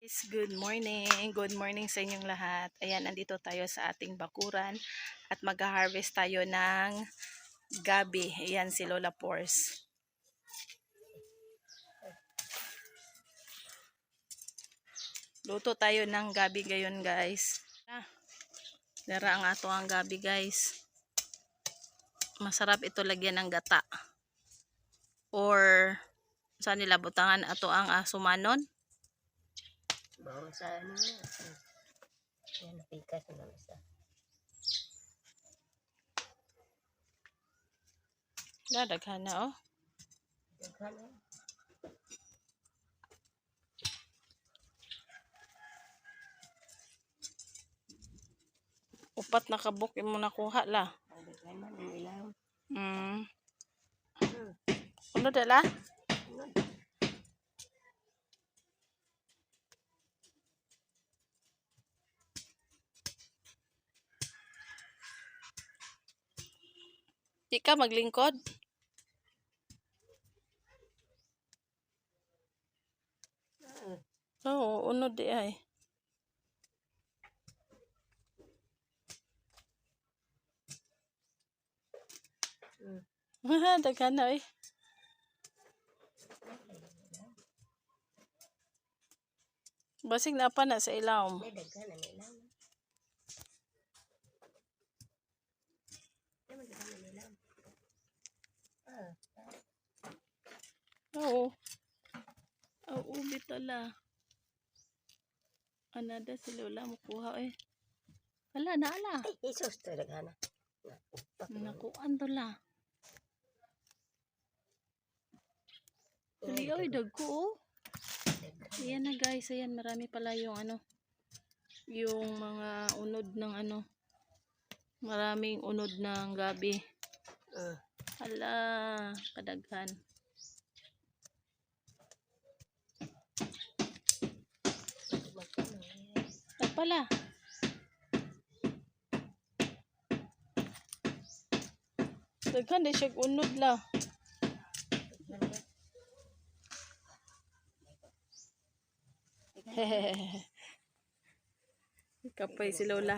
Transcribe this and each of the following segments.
Good morning. Good morning sa inyong lahat. Ayan, nandito tayo sa ating bakuran at mag-harvest tayo ng gabi. Ayan si Lola Pors. Luto tayo ng gabi ngayon, guys. Dara ang ato ang gabi, guys. Masarap ito lagyan ng gata. Or saan nila butangan ato ang asumanon? Bawang sa ano na. Yan, napikas na lang isa. Dadaghan na, oh. Daghan na. Upat na kabuk mo nakuha la. Daghan man ang ilaw. Ano dala? Di ka maglingkod? Oo, unod di ay. Daghan na eh. Basig na pa na sa ilawom. May daghan ang ilaw. May daghan ang ilaw. Oo. Oo, bitala. Anada si Lola makuha eh. Ala na ala. Ay, isos to daghan na. Nakuan to la. Dali oy, dagko oh. Ayan na guys, ayan marami pala yung ano. Yung mga unod ng ano. Maraming unod ng gabi. Ala, kadaghan. Pala. Daghan di siya unod la. Kapay si Lola.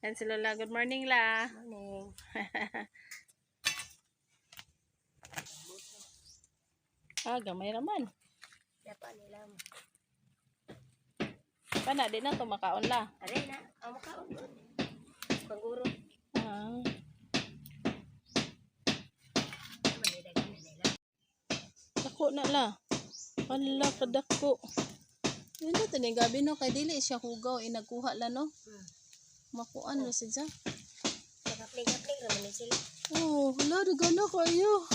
Yan si Lola. Good morning la. Morning. Gamay raman. Dapat ilaw. Kana di na to makaon la. Aray na, amo ka. Panguro. May daghan ang ilaw. Dako na la. Hala kadako. Yan na tani gabi no kay dili siya hugaw nagkuha la no. Makuan na siya. Kapling-kapling naman ni sila. Oh, hala daghan na kayo.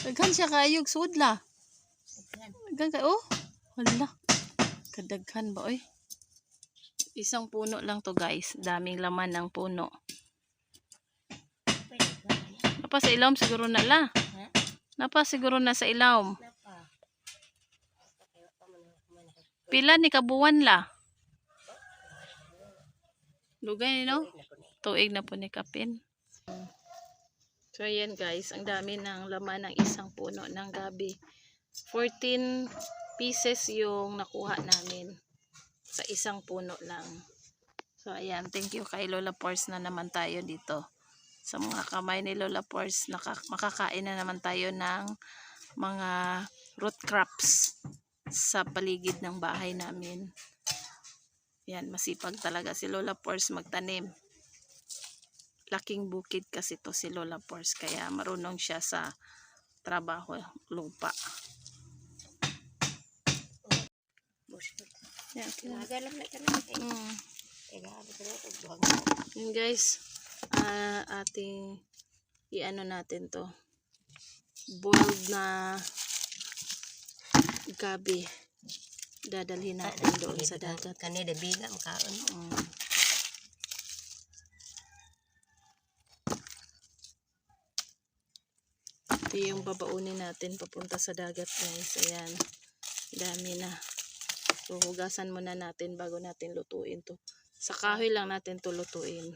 Daghan siya kayog sudla. Daghan kay oh. Hala. Kadaghan ba oy? Isang puno lang to guys. Daming laman ng puno. Napa sa ilawom siguro na la. Napa siguro na sa ilawom. Pila ni kabuwan la. Lugay no? Tuig na po ni kapin. So ayan guys, ang dami ng laman ng isang puno ng gabi. 14 pieces yung nakuha namin sa isang puno lang. So ayan, thank you kay Lola Pors na naman tayo dito. Sa mga kamay ni Lola Pors, makakain na naman tayo ng mga root crops sa paligid ng bahay namin. Yan, masipag talaga si Lola Pors magtanim. Laking bukid kasi to si Lola Pors, kaya marunong siya sa trabaho lupa. Yan, guys, ating i-ano natin to, boiled na gabi, dadalhin natin doon sa dagat. Kanina biga makaon. Ito yung babaunin natin papunta sa dagat guys. Ayan, dami na. So hugasan muna natin bago natin lutuin to. Sa kahoy lang natin to lutuin.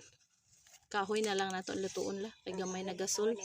Kahoy na lang natin lutuin la. Kay gamay na gasol.